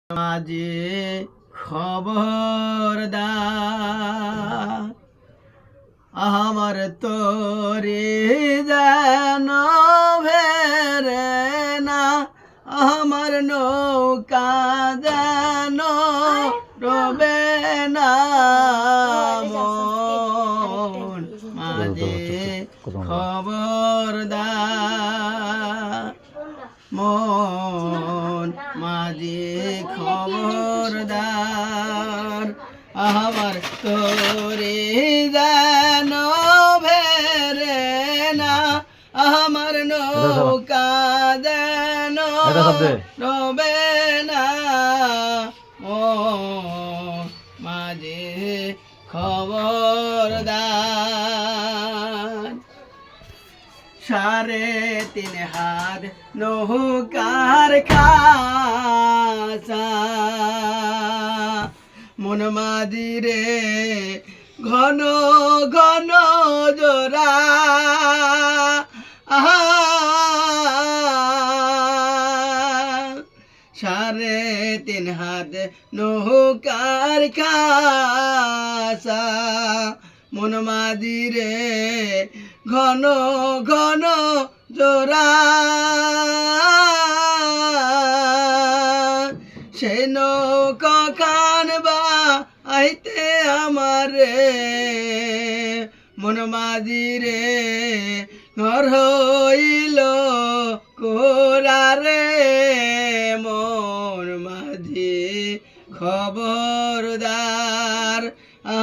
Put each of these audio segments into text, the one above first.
মাঝে খবরদার আমার তোরে যেন ভেরে না, আমার নৌকা যেন ডোবে না। মন মাঝে খবরদার, মন মাঝে খবরদার আমার তোরে যেন ভেরে না, আমার নৌকা যেন ডোবে না। মন মাঝে খবরদার, 3.5 হাত নৌকার খাঁচা, মন মাঝিরে ঘন ঘন জোড়া। 3.5 হাত নৌকার খাঁচা, মন মাঝিরে ঘন ঘন জোড়া। সে নৌকা কানবা আইতে আমারে, মন মাঝিরে ঘর হইল কোরারে। মন মাঝি খবরদার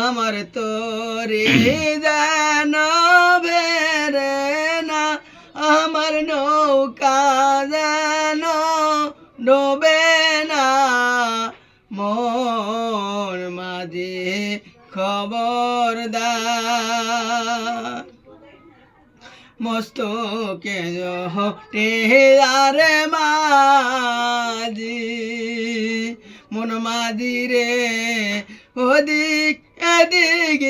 আমার তোরে যেন ভেরে না, আমার নৌকা যেন ডোবে না। মন মাঝি খবরদার, মস্তকে টেয়ারে মাঝি, মন মাঝিরে ওদিক এদিক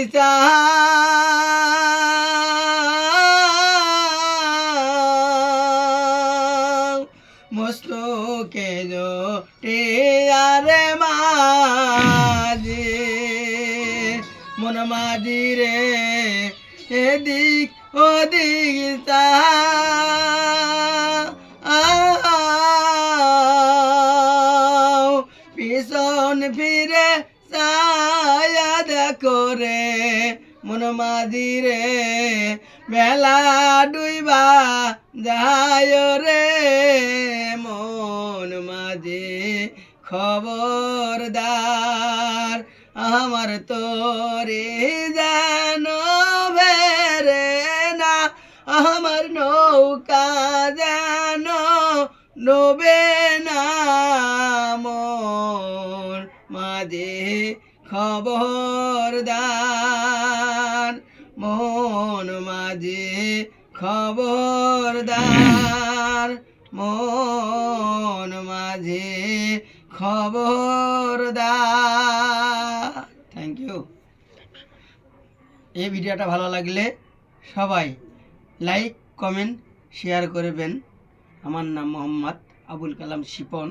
মস্তকে টেয়ারে মাঝি, মন মাঝিরে এদিক ওদিক পিছন ফিরে ছায়াদ করে, মন মাঝিরে বেলা ডুইবা যায় রে। মন মাঝি খবরদার আমার তোরে যেন ভেরে না, আমার নৌকা যেন ডোবে না। মন মাঝি খবরদার, মন মাঝি খবরদার, মন মাঝি খবরদার। Thank you. এই ভিডিওটা ভালো লাগলে সবাই লাইক কমেন্ট শেয়ার করবেন। আমার নাম মোহাম্মদ আবুল কালাম শিপন।